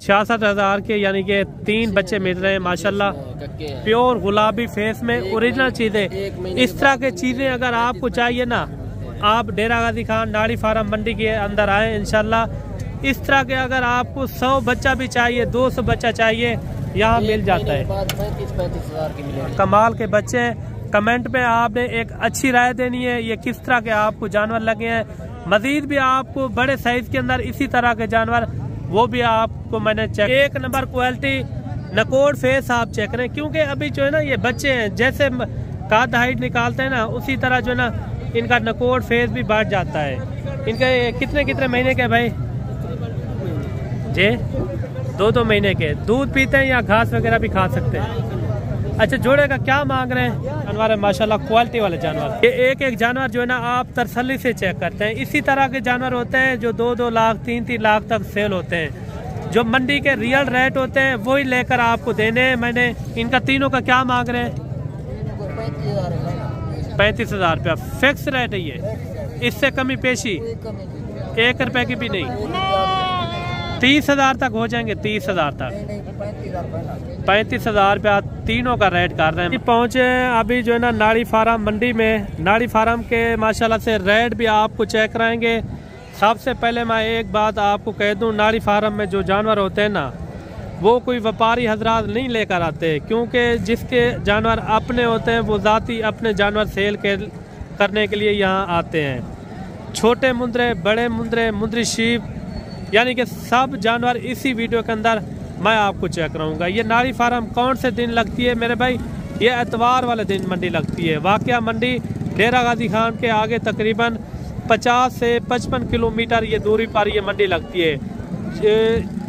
66,000 के यानी कि 3 बच्चे मिल रहे हैं माशाल्लाह। प्योर गुलाबी फेस में ओरिजिनल चीज़ें। इस तरह के चीज़ें अगर आपको चाहिए ना, आप डेरा गाजी खान नाड़ी फार्म मंडी के अंदर आए इंशाल्लाह। इस तरह के अगर आपको 100 बच्चा भी चाहिए, 200 बच्चा चाहिए, यहाँ मिल जाता है। 35-35,000 की मिलेगी। कमाल के बच्चे। कमेंट में आपने एक अच्छी राय देनी है, ये किस तरह के आपको जानवर लगे हैं। मजीद भी आपको बड़े साइज के अंदर इसी तरह के जानवर, वो भी आपको मैंने चेक। 1 नंबर क्वालिटी नकोड़ फेस आप चेक करें, क्योंकि अभी जो है ना ये बच्चे हैं, जैसे काद हाइट निकालते हैं ना, उसी तरह जो है ना इनका नकोड़ फेस भी बढ़ जाता है। इनके कितने महीने के भाई जी? 2 महीने के। दूध पीते हैं या घास वगैरह भी खा सकते हैं। अच्छा, जोड़े का क्या मांग रहे हैं? जानवर है माशाल्लाह, क्वालिटी वाले जानवर। ये एक जानवर जो है ना आप तसल्ली से चेक करते हैं। इसी तरह के जानवर होते हैं जो 2-2 लाख 3-3 लाख तक सेल होते हैं। जो मंडी के रियल रेट होते हैं वही लेकर आपको देने हैं मैंने। इनका तीनों का क्या मांग रहे हैं? 35,000 रुपया फिक्स रेट है ये, इससे कमी पेशी 1 रुपए की भी नहीं। 30,000 तक हो जाएंगे, 30,000 तक। 35,000 रुपया तीनों का रेट कर रहे हैं। पहुंचे अभी जो है ना नाड़ी फार्म मंडी में। नाड़ी फार्म के माशाल्लाह से रेट भी आपको चेक कराएंगे। सबसे पहले मैं एक बात आपको कह दूं, नाड़ी फार्म में जो जानवर होते हैं ना, वो कोई व्यापारी हजरात नहीं लेकर आते, क्योंकि जिसके जानवर अपने होते हैं वो जाती अपने जानवर सेल करने के लिए यहाँ आते हैं। छोटे मुंदरे, बड़े मुंदरे, मुंदरी शीप, यानी कि सब जानवर इसी वीडियो के अंदर मैं आपको चेक कराऊंगा। ये नाड़ी फार्म कौन से दिन लगती है मेरे भाई? ये एतवार वाले दिन मंडी लगती है। वाकया मंडी डेरा गाजी खान के आगे तकरीबन 50 से 55 किलोमीटर ये दूरी पर ये मंडी लगती है।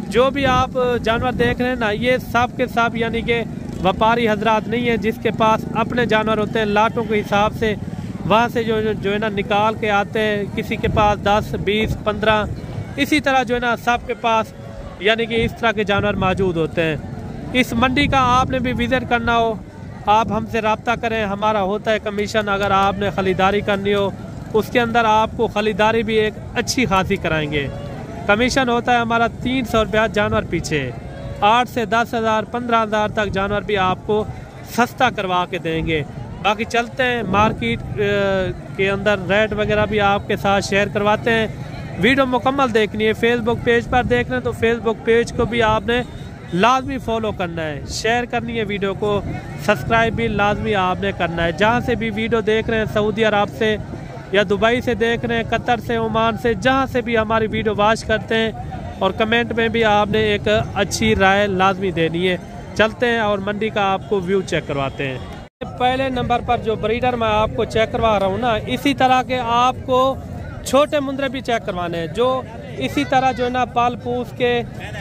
जो भी आप जानवर देख रहे हैं ना, ये सब के सब यानी कि व्यापारी हजरात नहीं है, जिसके पास अपने जानवर होते हैं लाटों के हिसाब से वहाँ से जो है ना निकाल के आते हैं। किसी के पास 10, 20, 15 इसी तरह जो है ना सब के पास यानी कि इस तरह के जानवर मौजूद होते हैं। इस मंडी का आपने भी विजिट करना हो, आप हमसे रब्ता करें, हमारा होता है कमीशन। अगर आपने खरीदारी करनी हो, उसके अंदर आपको खरीदारी भी एक अच्छी खासी कराएंगे। कमीशन होता है हमारा 300 रुपया जानवर पीछे। 8 से 10,000 15,000 तक जानवर भी आपको सस्ता करवा के देंगे। बाकी चलते हैं मार्केट के अंदर, रेट वगैरह भी आपके साथ शेयर करवाते हैं। वीडियो मुकम्मल देखनी है। फेसबुक पेज पर देख रहे हैं तो फेसबुक पेज को भी आपने लाजमी फॉलो करना है, शेयर करनी है वीडियो को, सब्सक्राइब भी लाजमी आपने करना है। जहाँ से भी वीडियो देख रहे हैं, सऊदी अरब से या दुबई से देख रहे हैं, कतर से, ओमान से, जहाँ से भी हमारी वीडियो वॉच करते हैं, और कमेंट में भी आपने एक अच्छी राय लाजमी देनी है। चलते हैं और मंडी का आपको व्यू चेक करवाते हैं। पहले नंबर पर जो ब्रीडर मैं आपको चेक करवा रहा हूँ ना, इसी तरह के आपको छोटे मुंदरे भी चेक करवाने हैं, जो इसी तरह जो है ना पाल पूस के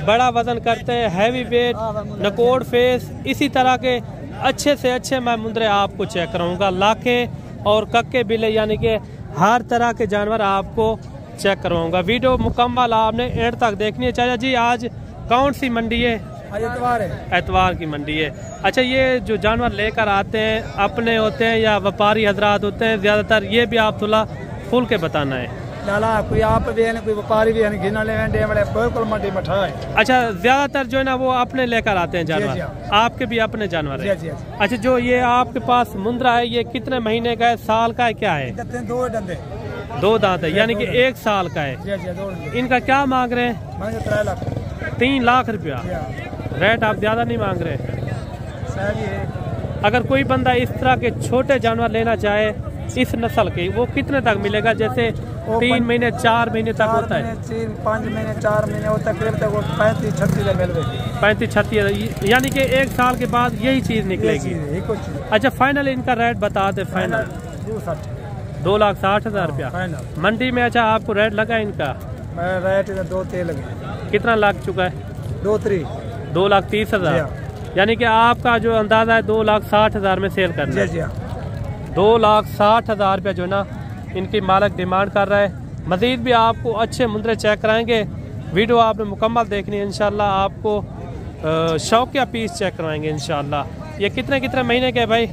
बड़ा वजन करते हैं, हैवी वेट, नकोड़ फेस, इसी तरह के अच्छे से अच्छे मैं मुंदरे आपको चेक कराऊंगा। लाखे और कक्के बिले यानी कि हर तरह के जानवर आपको चेक करवाऊंगा। वीडियो मुकम्मल आपने एंड तक देखनी है। चाचा जी आज कौन सी मंडी है? एतवार है। एतवार की मंडी है। अच्छा, ये जो जानवर लेकर आते हैं अपने होते हैं या व्यापारी हजरात होते हैं? ज्यादातर ये भी आप थोड़ा खुल के बताना है। कोई आप भी है, कोई व्यापारी भी है, घिना ले बिल्कुल मंडी में ठा है। अच्छा, ज्यादातर जो है ना वो अपने लेकर आते हैं जानवर? आपके भी अपने जानवर है? अच्छा, जो ये आपके पास मुंद्रा है, ये कितने महीने का है, साल का है, क्या है? 2 डंडे, 2 दांत है, यानी कि 1 साल का है। इनका क्या मांग रहे हैं? 3 लाख रुपया। रेट आप ज्यादा नहीं मांग रहे? अगर कोई बंदा इस तरह के छोटे जानवर लेना चाहे इस नस्ल के, वो कितने तक मिलेगा? जैसे 3 महीने 4 महीने तक होता है? 5 महीने 4 महीने होता है, 35-36 यानी कि 1 साल के बाद यही चीज निकलेगी। अच्छा, फाइनल इनका रेट बता दे। फाइनल 2,60,000 रुपया मंडी में। अच्छा, आपको रेट लगा इनका? रेट 2-3 लगे। कितना लग चुका है? 2,30,000। यानी कि आपका जो अंदाजा है 2,60,000 में सेल करना है। 2,60,000 रुपया जो है ना इनकी मालिक डिमांड कर रहा है। मजीद भी आपको अच्छे मुंदरे चेक कराएंगे। वीडियो आपने मुकम्मल देखनी है इंशाल्लाह। आपको शौकिया पीस चेक करवाएंगे इंशाल्लाह। ये कितने महीने के भाई?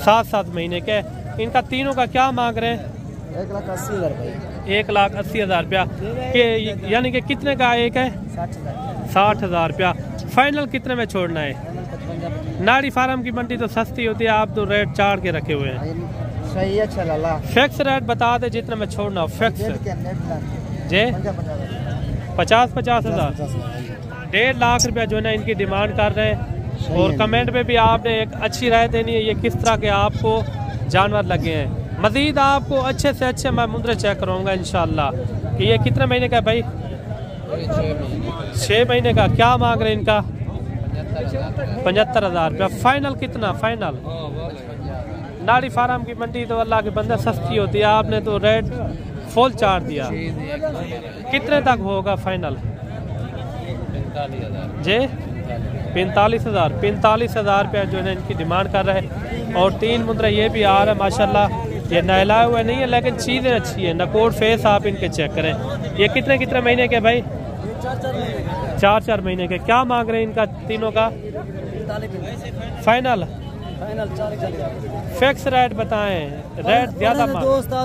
7-7 महीने के। इनका तीनों का क्या मांग रहे हैं? 1,80,000। 1,80,000 रुपया के, यानी कि कितने का एक है? 60,000 रुपया। फाइनल कितने में छोड़ना है? नाड़ी फार्म की मंडी तो सस्ती होती है, आप तो रेट चाड़ के रखे हुए हैं। सही है, चला फिक्स रेट बता दे जितने में छोड़ना हो। फिक्स जे 50,000 1.5 लाख रुपया जो है ना इनकी डिमांड कर रहे हैं। और कमेंट में भी आपने एक अच्छी राय देनी है, ये किस तरह के आपको जानवर लगे हैं। मजीद आपको अच्छे से अच्छे मैं मुंद्रे चेक कराऊंगा इंशाल्लाह। कि ये कितने महीने का है भाई? 6 महीने का। क्या मांग रहे हैं इनका? 75,000 रुपया। फाइनल कितना? फाइनल नाड़ी फार्म की मंडी तो अल्लाह के बंदे सस्ती होती है, आपने तो रेट फुल चार्ज दिया। कितने तक होगा फाइनल? जे 45,000 रुपया जो है इनकी डिमांड कर रहे हैं। और 3 मुंद्रा ये भी आ रहा है माशाल्लाह, ये नहलाया हुआ नहीं है लेकिन चीज़ें अच्छी है। नकोर फेस आप इनके चेक करें। ये कितने महीने के भाई? 4 महीने के। क्या मांग रहे हैं इनका तीनों का? फाइनल फिक्स रेट बताएं। रेट ज्यादा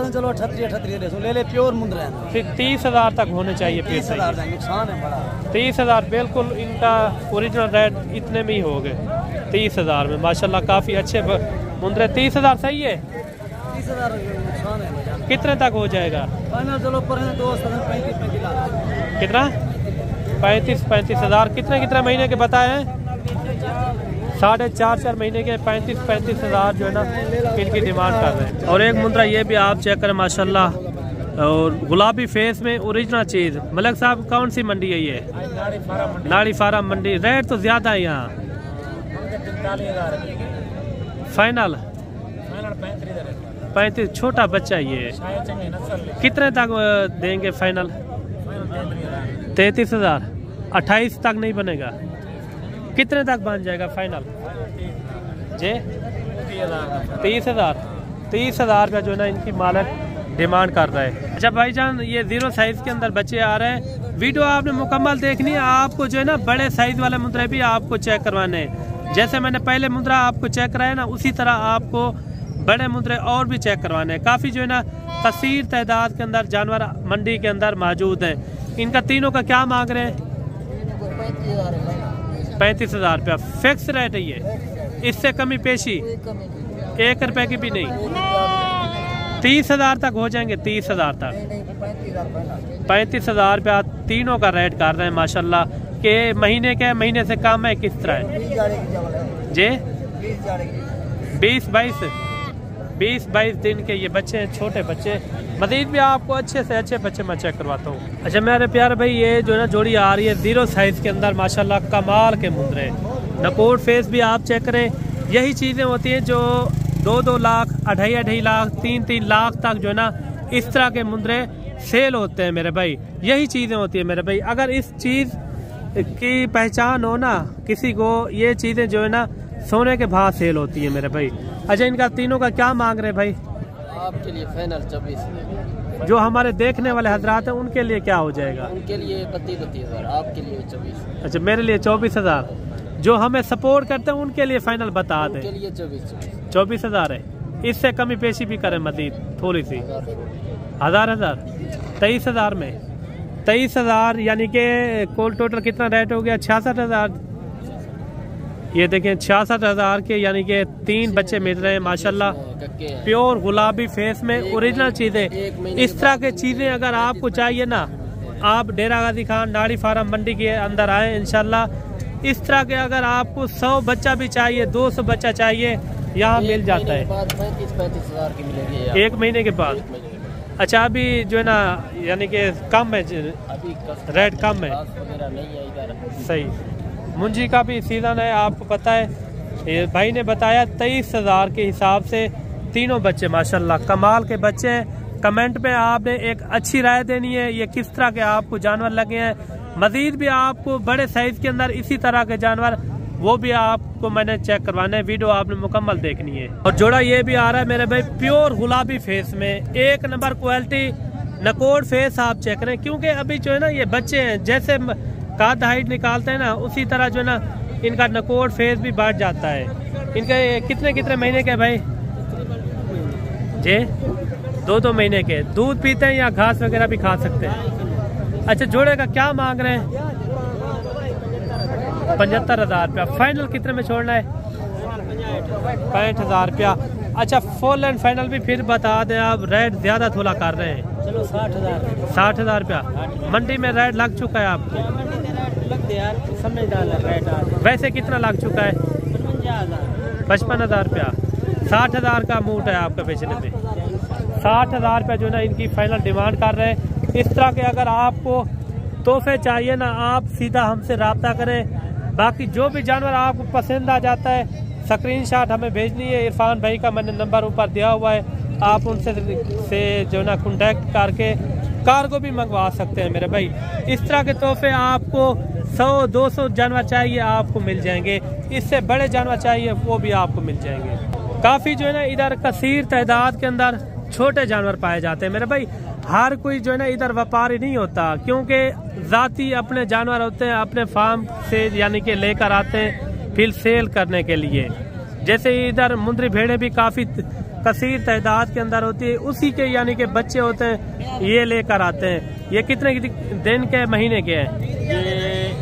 चलो 38 ले ले, प्योर मुंद्रा है। फिर 30,000 तक होने चाहिए। फिर नुकसान है बड़ा। 30,000 बिल्कुल इनका ओरिजिनल रेट इतने में ही हो गए। 30,000 में माशाल्लाह काफी अच्छे मुंद्रे। 30,000 सही है। 30,000 नुकसान है। कितने तक हो जाएगा? चलो पर 35 कितना? 35,000। कितने महीने के बताए हैं? 4.5 महीने के। 35,000 जो है ना इनकी डिमांड कर रहे हैं। और एक मुंद्रा ये भी आप चेक करें माशाल्लाह, और गुलाबी फेस में ओरिजिनल चीज। मलिक साहब कौन सी मंडी है ये? नाड़ी फार्म मंडी। रेट तो ज्यादा है यहाँ। फाइनल 35। छोटा बच्चा ये कितने तक देंगे फाइनल? 33,000। 28 तक नहीं बनेगा? कितने तक बन जाएगा फाइनल? जे 30,000। 30,000 का जो है ना इनकी मालिक डिमांड कर रहा है। अच्छा भाईजान, ये 0 साइज के अंदर बच्चे आ रहे हैं। वीडियो आपने मुकम्मल देखनी है। आपको जो है ना बड़े साइज वाले मुद्रे भी आपको चेक करवाने हैं। जैसे मैंने पहले मुद्रा आपको चेक कराया ना, उसी तरह आपको बड़े मुद्रे और भी चेक करवाने हैं। काफ़ी जो है ना कसीर तादाद के अंदर जानवर मंडी के अंदर मौजूद हैं। इनका तीनों का क्या मांग रहे हैं? 35,000 रुपया। फिक्स रेट है ये, इससे कमी पेशी 1 रुपए की भी नहीं। 30,000 तक हो जाएंगे। 30,000 तक। 35,000 रुपया तीनों का रेट कर रहे हैं माशाल्लाह। के महीने के महीने से कम है किस तरह है? जे 20-22 दिन के ये बच्चे हैं, छोटे बच्चे। मजीद भी आपको अच्छे से अच्छे बच्चे मैं चेक करवाता हूँ। अच्छा मेरे प्यारे भाई, ये जो है ना जोड़ी आ रही है 0 साइज के अंदर माशाल्लाह कमाल के मुंद्रे। नकोर फेस भी आप चेक करें। यही चीज़ें होती हैं जो 2-2 लाख, 2.5 लाख, 3-3 लाख तक जो है ना इस तरह के मुंद्रे सेल होते हैं मेरे भाई। यही चीज़ें होती है मेरे भाई। अगर इस चीज़ की पहचान हो ना किसी को, ये चीज़ें जो है ना सोने के भाव सेल होती है मेरे भाई। अच्छा इनका तीनों का क्या मांग रहे भाई? आपके लिए फाइनल 24। जो हमारे देखने वाले हजरात हैं उनके लिए क्या हो जाएगा? उनके लिए 32,000। आपके लिए 24। अच्छा मेरे लिए 24,000। जो हमें सपोर्ट करते हैं उनके लिए फाइनल बता दें। उनके लिए 24,000 है। इससे कमी पेशी भी करें मजीद थोड़ी सी। 1,000 23,000 में। 23,000 यानी कि कुल टोटल कितना रेट हो गया? 66,000। ये देखें 66,000 के, यानी कि 3 बच्चे मिल रहे हैं माशाल्लाह। प्योर गुलाबी फेस में ओरिजिनल चीजें। इस तरह के चीजें अगर आपको चाहिए ना, आप डेरा गाजी खान नाड़ी फार्म मंडी के अंदर आए इंशाल्लाह। इस तरह के अगर आपको 100 बच्चा भी चाहिए, 200 बच्चा चाहिए, यहाँ मिल जाता है। 35,000 की मिलेगी 1 महीने के बाद। अच्छा अभी जो है ना यानी कि कम है, अभी रेट कम है। सही। मुंजी का भी सीज़न है, आपको पता है। ये भाई ने बताया 23,000 के हिसाब से तीनों बच्चे माशाल्लाह कमाल के बच्चे हैं। कमेंट में आपने एक अच्छी राय देनी है, ये किस तरह के आपको जानवर लगे हैं। मजीद भी आपको बड़े साइज के अंदर इसी तरह के जानवर, वो भी आपको मैंने चेक करवाना है। वीडियो आपने मुकम्मल देखनी है। और जोड़ा ये भी आ रहा है मेरे भाई प्योर गुलाबी फेस में, 1 नंबर क्वालिटी नकोर फेस आप चेक करें। क्योंकि अभी जो है ना ये बच्चे हैं, जैसे काद हाइट निकालते हैं ना, उसी तरह जो है ना इनका नकोर फेस भी बढ़ जाता है। इनके कितने महीने के भाई? जे 2-2 महीने के। दूध पीते हैं या घास वगैरह भी खा सकते हैं। अच्छा, जोड़े का क्या मांग रहे हैं? 75,000 रुपया। फाइनल कितने में छोड़ना है? 65,000 रुपया। अच्छा, फुल एंड फाइनल भी फिर बता दें आप, रेट ज्यादा थोड़ा कर रहे हैं। चलो 60,000। 60,000 रुपया। मंडी में रेट लग चुका है आपको? लग दे यार, समझदार रेट। वैसे कितना लग चुका है? 55,000 रुपया। 60,000 का मूड है आपका बेचने पे। 60,000 रुपया जो ना इनकी फाइनल डिमांड कर रहे हैं। इस तरह के अगर आपको तोहफे चाहिए ना, आप सीधा हमसे रब्ता करें। बाकी जो भी जानवर आपको पसंद आ जाता है, स्क्रीनशॉट हमें भेजनी है। इरफान भाई का मैंने नंबर ऊपर दिया हुआ है, आप उनसे जो ना कॉन्टैक्ट करके कार्गो भी मंगवा सकते हैं मेरे भाई। इस तरह के तोहफे आपको 100-200 जानवर चाहिए आपको मिल जाएंगे। इससे बड़े जानवर चाहिए वो भी आपको मिल जाएंगे। काफ़ी जो है ना इधर कसीर तादाद के अंदर छोटे जानवर पाए जाते हैं मेरे भाई। हर कोई जो है ना इधर व्यापारी नहीं होता, क्योंकि जाती अपने जानवर होते हैं, अपने फार्म से यानी कि लेकर आते हैं फिर सेल करने के लिए। जैसे इधर मुंदरी भेड़ें भी काफ़ी कसीर तादाद के अंदर होती है, उसी के यानी कि बच्चे होते हैं, ये लेकर आते हैं। ये कितने दिन के महीने के हैं?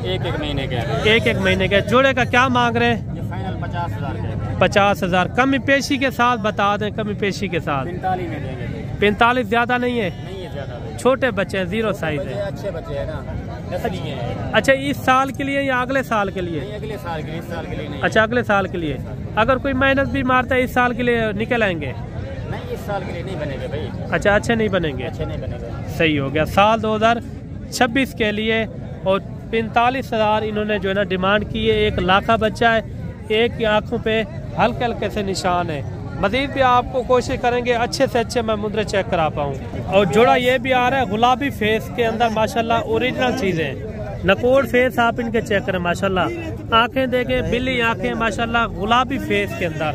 ये एक महीने के हैं। एक महीने के। जोड़े का क्या मांग रहे हैं? ये फाइनल 50,000 के। 50,000। कमी पेशी के साथ बता दें, कमी पेशी के साथ 45 में देंगे। 45 ज्यादा नहीं है? नहीं है ज्यादा। छोटे बच्चे हैं, 0 साइज है। अच्छे बच्चे हैं ना, नस्ली हैं। अच्छा, इस साल के लिए या अगले साल के लिए? नहीं, अगले साल के लिए, इस साल के लिए नहीं। अच्छा, अगले साल के लिए। अगर कोई मेहनत भी मारता है इस साल के लिए निकल आएंगे? नहीं, इस साल के लिए नहीं बनेंगे भाई। अच्छा, अच्छे नहीं बनेंगे? अच्छे नहीं बनेंगे। सही हो गया। साल 2026 के लिए। और 45,000 इन्होंने जो है ना डिमांड की है। 1 लाख का बच्चा है, एक की आंखों पे हल्के हल्के से निशान है। मजीद भी आपको कोशिश करेंगे अच्छे से अच्छे मैं मुद्रे चेक करा पाऊँ। और जोड़ा ये भी आ रहा है गुलाबी फेस के अंदर, माशाल्लाह ओरिजिनल चीज़ें। नकोड़ फेस आप इनके चेक करें माशाल्लाह। आंखें देखें, बिल्ली आंखें माशाल्लाह, गुलाबी फेस के अंदर।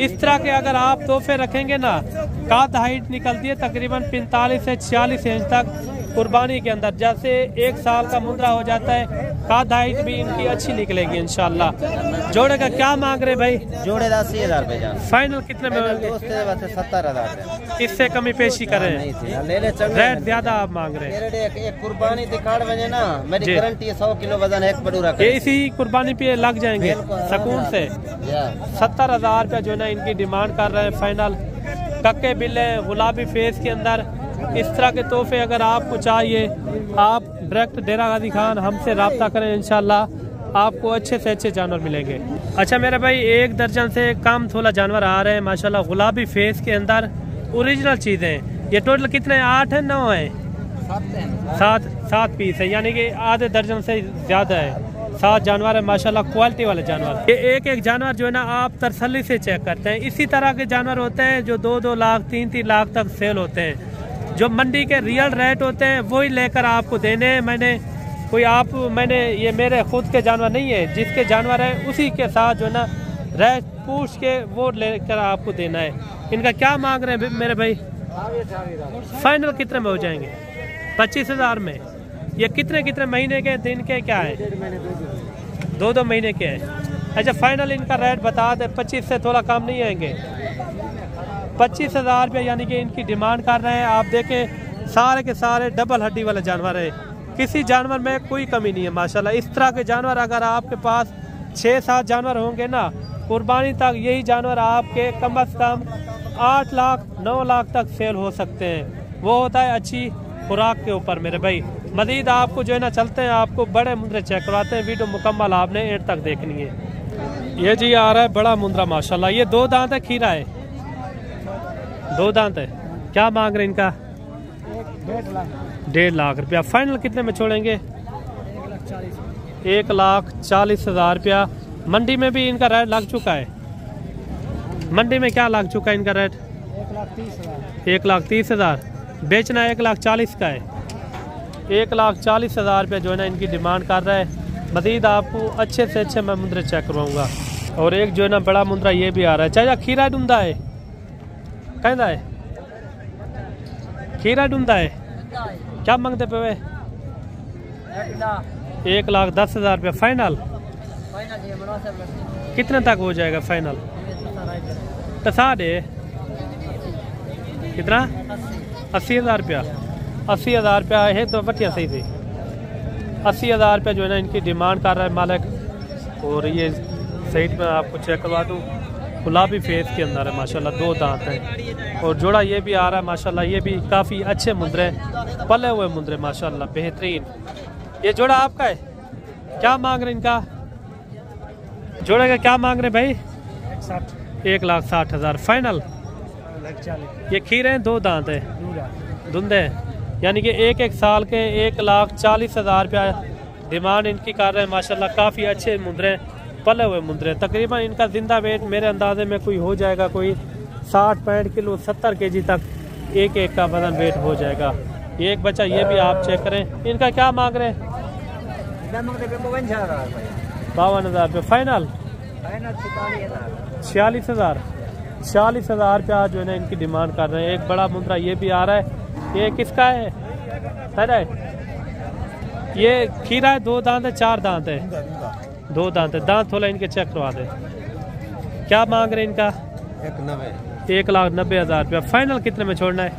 इस तरह के अगर आप तोहफे रखेंगे ना, काद हाइट निकलती है तकरीबन 45 से 46 इंच तक कुर्बानी के अंदर। जैसे 1 साल का मुद्रा हो जाता है, काद हाइट भी इनकी अच्छी निकलेगी इंशाल्लाह। जोड़े का क्या मांग रहे भाई? जोड़े 80,000 रुपए। फाइनल कितने में होंगे? 70,000। इससे कमी पेशी करें, रेट ज्यादा आप मांग रहे हैं। एक कुर्बानी दिखाड़ बजे ना, मेरी गारंटी है 100 किलो वजन एक बटूरा ये इसी कुर्बानी पे लग जाएंगे सुकून से। 70,000 रुपया जो है ना इनकी डिमांड कर रहे हैं फाइनल। कक्के बिल्ले गुलाबी फेस के अंदर। इस तरह के तोहफे अगर आपको चाहिए, आप डायरेक्ट डेरा गाजी खान हमसे रब्ता करें, इंशाल्लाह आपको अच्छे से अच्छे जानवर मिलेंगे। अच्छा मेरे भाई, 1 दर्जन से कम थोड़ा जानवर आ रहे हैं माशाल्लाह, गुलाबी फेस के अंदर, ओरिजिनल चीज़ें। ये टोटल कितने हैं? 8 है, 9 है? 7 पीस है, यानी कि आधे दर्जन से ज़्यादा है। 7 जानवर है माशाल्लाह, क्वालिटी वाले जानवर। ये एक जानवर जो है ना आप तसल्ली से चेक करते हैं। इसी तरह के जानवर होते हैं जो 2-2 लाख 3-3 लाख तक सेल होते हैं। जो मंडी के रियल रेट होते हैं वही लेकर आपको देने हैं। मैंने ये मेरे खुद के जानवर नहीं है, जिसके जानवर है उसी के साथ जो है ना रेट पूछ के वो लेकर आपको देना है। इनका क्या मांग रहे हैं मेरे भाई? फाइनल कितने में हो जाएंगे? 25,000 में। ये कितने महीने के, दिन के क्या है? 2-2 महीने के हैं। अच्छा, फाइनल इनका रेट बता दे। 25 से थोड़ा कम नहीं आएंगे? 25,000 रुपये यानी कि इनकी डिमांड कर रहे हैं। आप देखें सारे के सारे डबल हड्डी वाले जानवर है, किसी जानवर में कोई कमी नहीं है माशाल्लाह। इस तरह के जानवर अगर आपके पास 6-7 जानवर होंगे ना, कुर्बानी तक यही जानवर आपके कम से कम 8 लाख 9 लाख तक सेल हो सकते हैं। वो होता है अच्छी खुराक के ऊपर मेरे भाई। मजीद आपको जो है ना चलते हैं, आपको बड़े मुंद्रे चेक करवाते हैं। वीडियो मुकम्मल आपने एंड तक देखनी है। ये जी आ रहा है बड़ा मुंद्रा माशाल्लाह। ये 2 दांत है, खीरा है, 2 दांत है। क्या मांग रहे इनका? 1.5 लाख रुपया। फाइनल कितने में छोड़ेंगे? 1,40,000 रुपया। मंडी में भी इनका रेट लग चुका है। मंडी में क्या लग चुका है इनका रेट? 1,30,000। बेचना 1,40,000 का है। 1,40,000 रुपया जो है ना इनकी डिमांड कर रहा है। मजीद आपको अच्छे से अच्छे मैं मुंद्रे चेक करवाऊँगा। और एक जो है ना बड़ा मुंद्रा ये भी आ रहा है। चाहे खीरा ढूंढा है, कहना है खीरा ढूंढा है। क्या मांगते पे? 1,10,000 रुपया। फाइनल कितने तक हो जाएगा फाइनल? तो 1,40,000 कितना? 80,000 रुपया। 80,000 रुपया है तो बटिया सही थी। 80,000 रुपया जो है ना इनकी डिमांड कर रहा है मालिक। और ये साइड में आपको चेक करवा दूँ, गुलाबी फेस के अंदर है माशाल्लाह, 2 दांत हैं। और जोड़ा ये भी आ रहा है माशाल्लाह, ये भी काफ़ी अच्छे मुंदरे, पले हुए मुंदरे माशाल्लाह, बेहतरीन। ये जोड़ा आपका है? क्या मांग रहे इनका? जोड़े का क्या मांग रहे भाई? 1,60,000 फाइनल। ये खीरे हैं, 2 दांत है, धुंधे हैं, यानी कि 1 साल के 1,40,000 रुपया डिमांड इनकी कर रहे हैं माशाल्लाह। काफ़ी अच्छे मुंदरे, पले हुए मुंदरे। तकरीबन इनका जिंदा वेट मेरे अंदाजे में कोई हो जाएगा कोई 60-65 किलो, 70 kg तक एक का वजन वेट हो जाएगा। एक बच्चा ये भी आप चेक करें। इनका क्या मांग रहे हैं? 52,000 रुपये फाइनल। 46,000। 46,000 रुपया जो है ना इनकी डिमांड कर रहे हैं। एक बड़ा मुंदरा ये भी आ रहा है। ये किसका है? ये खीरा है, 2 दांत है, 4 दांत है? 2 दांत है। दांत थोड़ा इनके चेक करवा दे। क्या मांग रहे हैं इनका? 1,90,000 रुपया फाइनल। कितने में छोड़ना है?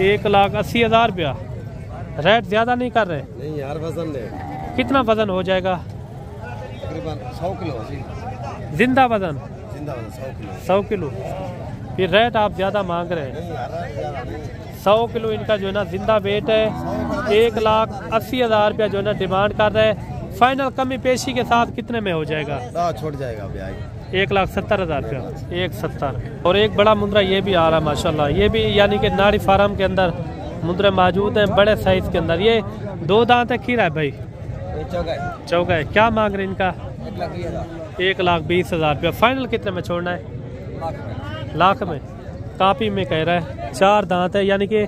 1,80,000 रुपया। रेट ज्यादा नहीं कर रहे? नहीं यार, वजन है। कितना वजन हो जाएगा? तकरीबन 100 किलो। जिंदा वजन 100 100 किलो। किलो। फिर रेट आप ज्यादा मांग रहे हैं। 100 किलो इनका जो है ना जिंदा वेट है। 1,80,000 रुपया जो है ना डिमांड कर रहे हैं। फाइनल कमी पेशी के साथ कितने में हो जाएगा? छोड़ जाएगा। 1,70,000 रुपया। 1,70,000। और एक बड़ा मुंदरा ये भी आ रहा है माशाल्लाह। ये भी यानी कि नाड़ी फार्म के अंदर मुंदरे मौजूद हैं, बड़े साइज के अंदर। ये 2 दांत है, खीरा है भाई? चौगा है। क्या मांग रहे हैं इनका? 1,20,000 रुपया फाइनल। कितने में छोड़ना है? लाख में। कापी में कह रहा है। 4 दांत है, यानी कि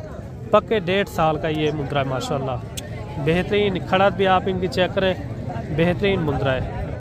पक्के 1.5 साल का ये मुंदरा है माशाल्लाह। बेहतरीन खड़त भी आप इनकी चेक करें, बेहतरीन मुंदरा है।